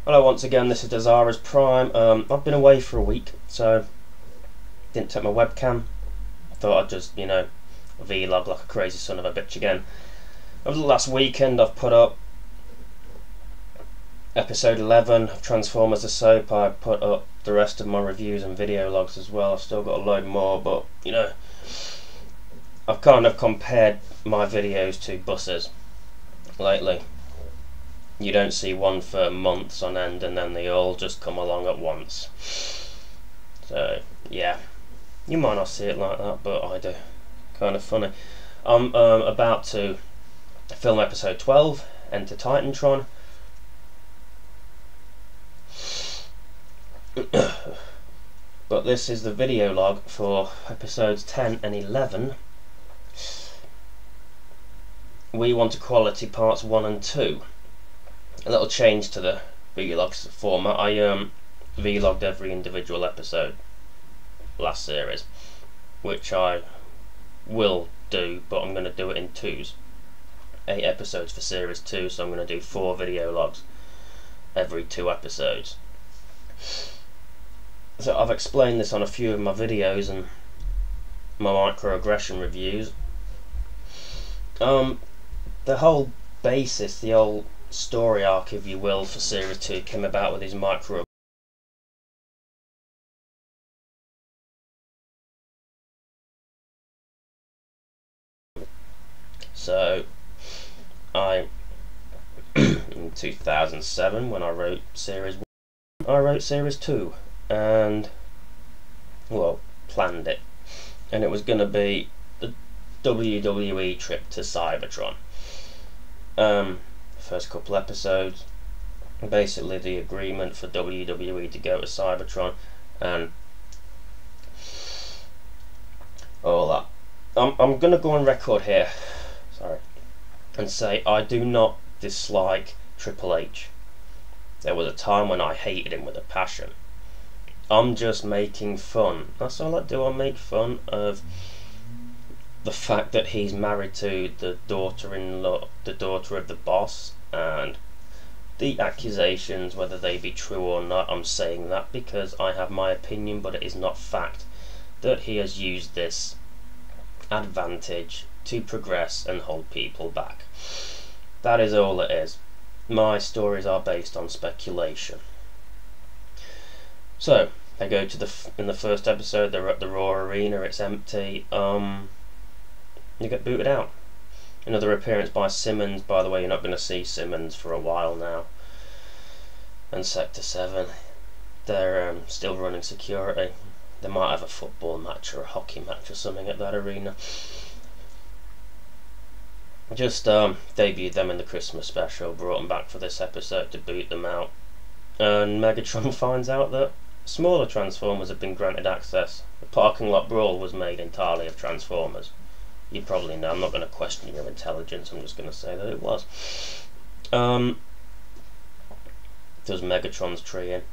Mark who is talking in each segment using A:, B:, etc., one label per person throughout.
A: Hello once again, this is Desira's Prime. I've been away for a week, so didn't take my webcam. Thought I'd just, vlog like a crazy son of a bitch again. Over the last weekend I've put up episode 11 of Transformers the Soap. I put up the rest of my reviews and video logs as well. I've still got a load more, but I've kind of compared my videos to buses lately. You don't see one for months on end and then they all just come along at once. So yeah, you might not see it like that, but I do. Kind of funny. I'm about to film episode 12, Enter Titantron. But this is the video log for episodes 10 and 11. We Want Equality parts 1 and 2. A little change to the vlogs format. I vlogged every individual episode last series, which I will do, but I'm going to do it in twos. 8 episodes for series 2, so I'm going to do 4 video logs every 2 episodes. So I've explained this on a few of my videos and my microaggression reviews. The whole basis, the whole story arc, if you will, for series 2 came about with his micro. So in 2007, when I wrote series 1, I wrote series 2 and planned it, and it was going to be the WWE trip to Cybertron. First couple episodes, basically the agreement for WWE to go to Cybertron and all that. I'm gonna go on record here, and say I do not dislike Triple H. There was a time when I hated him with a passion. I'm just making fun. That's all I do. I make fun of the fact that he's married to the daughter-in-law, the daughter of the boss, and the accusations, whether they be true or not. I'm saying that because I have my opinion, but it is not fact, that he has used this advantage to progress and hold people back. That is all it is. My stories are based on speculation. So they go to in the first episode, they're at the Raw Arena. It's empty. You get booted out. Another appearance by Simmons. By the way, you're not going to see Simmons for a while now. And Sector 7, they're still running security. They might have a football match or a hockey match or something at that arena. Just debuted them in the Christmas special, brought them back for this episode to boot them out. And Megatron finds out that smaller Transformers have been granted access. The parking lot brawl was made entirely of Transformers. You probably know. I'm not going to question your intelligence. I'm just going to say that it was. There's Megatron's tree in,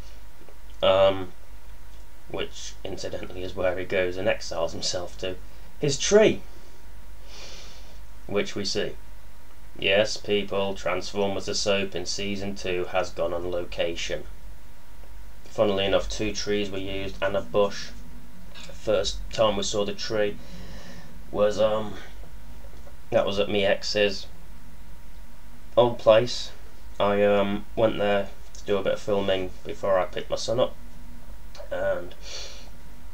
A: which incidentally is where he goes and exiles himself to. His tree, which we see. Yes, people, Transformers the Soap in Season 2 has gone on location. Funnily enough, 2 trees were used and a bush. First time we saw the tree was that was at me ex's old place. I went there to do a bit of filming before I picked my son up, and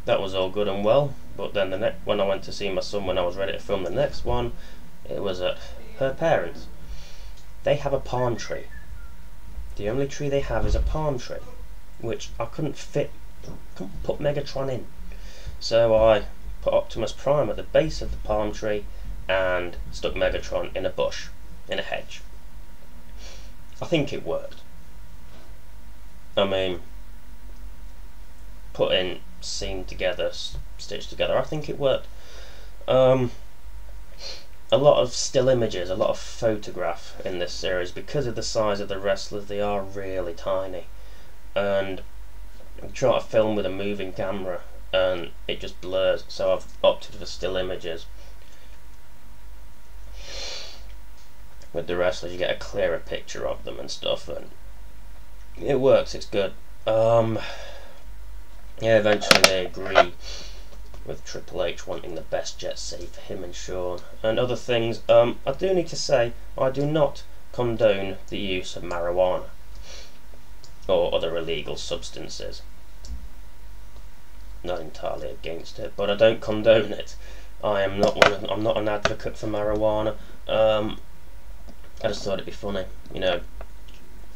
A: that was all good and well. But then when I went to see my son, when I was ready to film the next one, it was at her parents'. They have a palm tree. The only tree they have is a palm tree, which I couldn't put Megatron in. So I put Optimus Prime at the base of the palm tree and stuck Megatron in a bush, in a hedge. I think it worked. I mean, putting scene together, stitched together, I think it worked. A lot of still images, a lot of photograph in this series. Because of the size of the wrestlers, they are really tiny, and I'm trying to film with a moving camera and it just blurs, so I've opted for still images. With the wrestlers you get a clearer picture of them and stuff, and it works, it's good. Yeah, eventually they agree with Triple H wanting the best jet safe for him and Shawn and other things. I do need to say, I do not condone the use of marijuana or other illegal substances. Not entirely against it, but I don't condone it. I'm not an advocate for marijuana. I just thought it'd be funny, you know.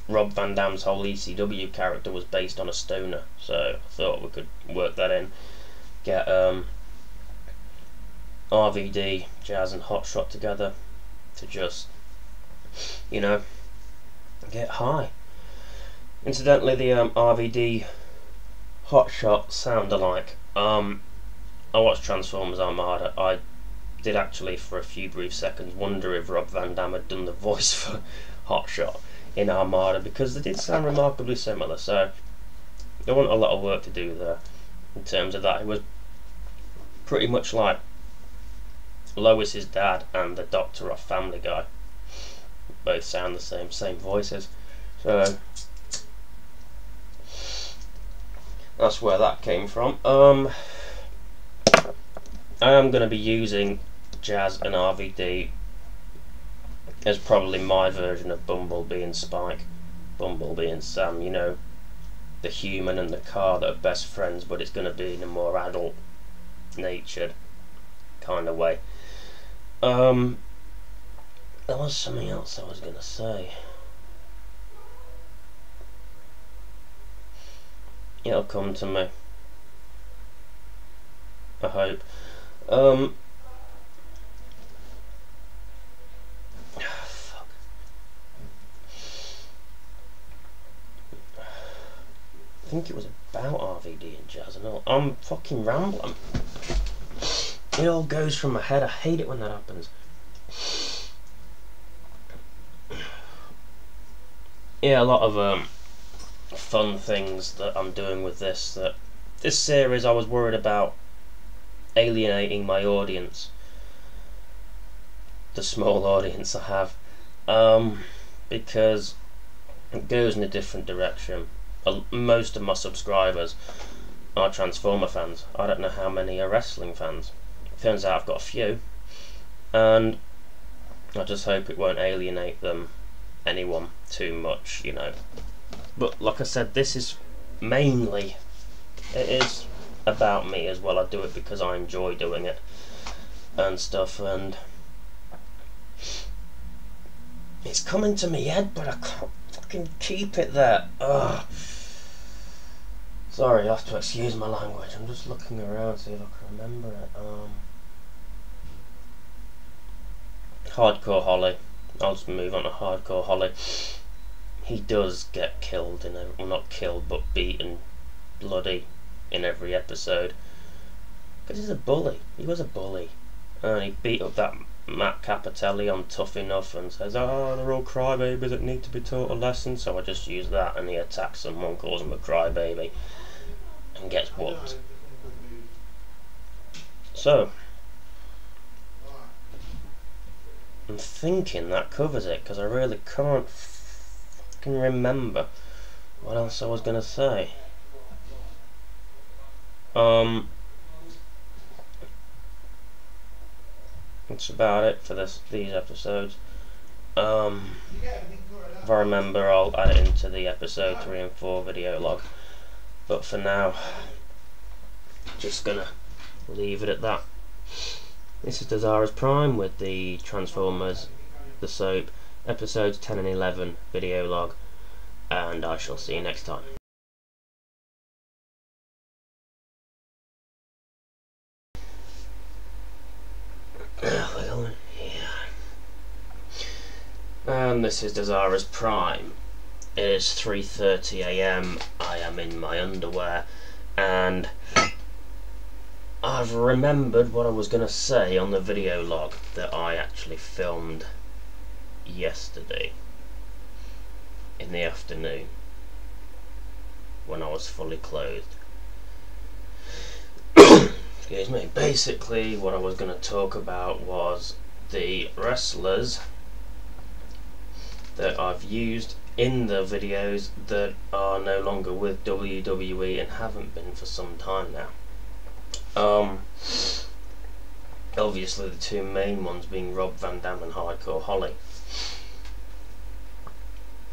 A: Rob Van Dam's whole ECW character was based on a stoner, so I thought we could work that in. Get RVD, Jazz and Hotshot together to just, you know, get high. Incidentally, the RVD Hotshot sound alike. I watched Transformers Armada. I did actually, for a few brief seconds, wonder if Rob Van Dam had done the voice for Hotshot in Armada, because they did sound remarkably similar, so there wasn't a lot of work to do there in terms of that. It was pretty much like Lois's dad and the Doctor off Family Guy. Both sound the same voices, so that's where that came from. I am going to be using Jazz and RVD as probably my version of Bumblebee and Spike. Bumblebee and Sam, you know, the human and the car that are best friends, but it's going to be in a more adult natured kind of way. There was something else I was going to say. It'll come to me, I hope. Fuck. I think it was about RVD and Jazz and all. I'm fucking rambling. It all goes from my head. I hate it when that happens. Yeah, a lot of fun things that I'm doing with this. This series, I was worried about alienating my audience, the small audience I have, because it goes in a different direction. Most of my subscribers are Transformer fans. I don't know how many are wrestling fans. Turns out I've got a few, and I just hope it won't alienate anyone too much, you know. But like I said, this is mainly, it is about me as well. I do it because I enjoy doing it and stuff, and it's coming to me head, but I can't fucking keep it there. Ugh. Sorry, you have to excuse my language. I'm just looking around to see if I can remember it. Hardcore Holly. I'll just move on to Hardcore Holly. He does get killed in well, not killed, but beaten bloody in every episode. Because he's a bully. He was a bully. And he beat up that Matt Capitelli on Tough Enough and says, oh, they're all crybabies that need to be taught a lesson. So I just use that, and he attacks someone, calls him a crybaby, and gets whooped. So I'm thinking that covers it, because I really can't fucking remember what else I was going to say. That's about it for these episodes. If I remember, I'll add it into the episode 3 and 4 video log. But for now, just gonna leave it at that. This is Dazara's Prime with the Transformers, the soap, episodes 10 and 11 video log, and I shall see you next time. We're going here. And this is Dazara's Prime. It is 3:30 AM. I am in my underwear, and I've remembered what I was going to say on the video log that I actually filmed yesterday in the afternoon when I was fully clothed. Excuse me. Basically, what I was going to talk about was the wrestlers that I've used in the videos that are no longer with WWE and haven't been for some time now. Obviously the two main ones being Rob Van Dam and Hardcore Holly.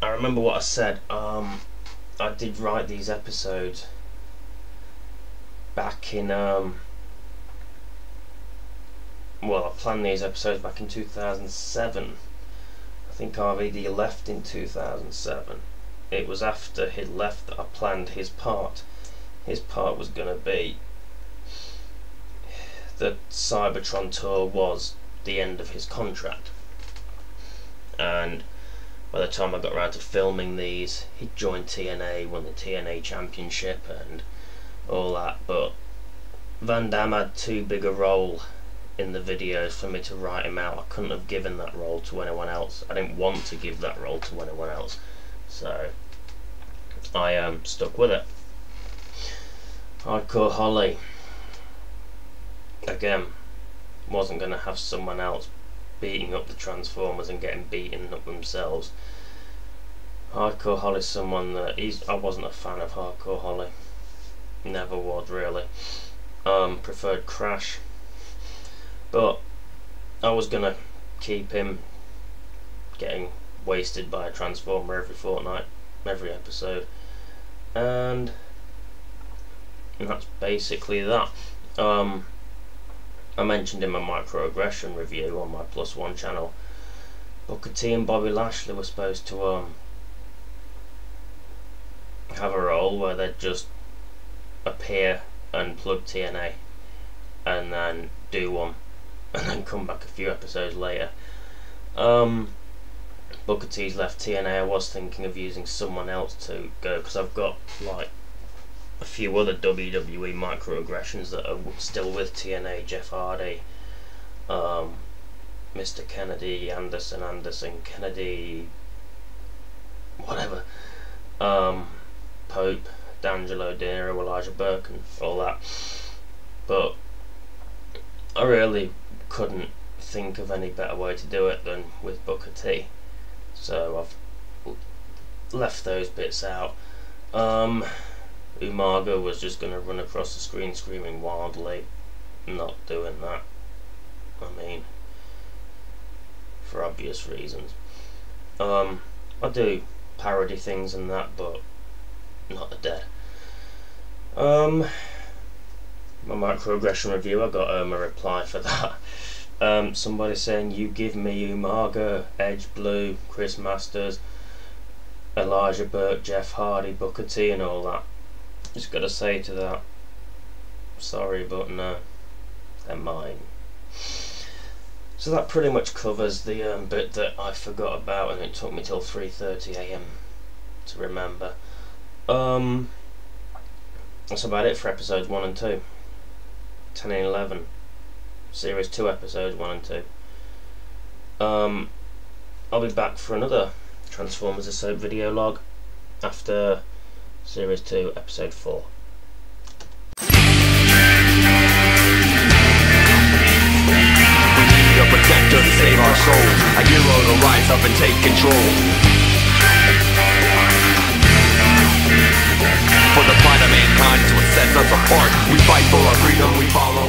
A: I remember what I said. I did write these episodes back in well, I planned these episodes back in 2007. I think RVD left in 2007. It was after he'd left that I planned his part. His part was going to be the Cybertron tour was the end of his contract, and by the time I got around to filming these, he'd joined TNA, won the TNA Championship and all that, but Van Dam had too big a role in the videos for me to write him out. I couldn't have given that role to anyone else. I didn't want to give that role to anyone else, so I stuck with it. Hardcore Holly, again, wasn't going to have someone else beating up the Transformers and getting beaten up themselves. Hardcore Holly's someone that I wasn't a fan of Hardcore Holly. Never was really. Preferred Crash. But I was going to keep him getting wasted by a Transformer every fortnight, every episode. And that's basically that. I mentioned in my microaggression review on my Plus One channel, Booker T and Bobby Lashley were supposed to have a role where they'd just appear and plug TNA and then do one and then come back a few episodes later. Booker T's left TNA. I was thinking of using someone else to go, because I've got like a few other WWE microaggressions that are still with TNA. Jeff Hardy, Mr. Kennedy, Anderson, Kennedy, whatever, Pope, D'Angelo, Dinero, Elijah Burke and all that, but I really couldn't think of any better way to do it than with Booker T, so I've left those bits out. Umaga was just going to run across the screen screaming wildly. Not doing that. I mean, for obvious reasons. I do parody things and that, but not a dead. My microaggression review, I got a reply for that. Somebody saying, you give me Umaga, Edge Blue, Chris Masters, Elijah Burke, Jeff Hardy, Booker T and all that. Just gotta say to that, sorry but no, they're mine. So that pretty much covers the bit that I forgot about, and it took me till 3:30 AM to remember. That's about it for episodes 1 and 2. 10 and 11. Series 2 episodes 1 and 2. I'll be back for another Transformers a Soap video log after Series 2, Episode 4.
B: A protector to save our souls, a hero to rise up and take control. For the pride of mankind is what sets us apart. We fight for our freedom, we follow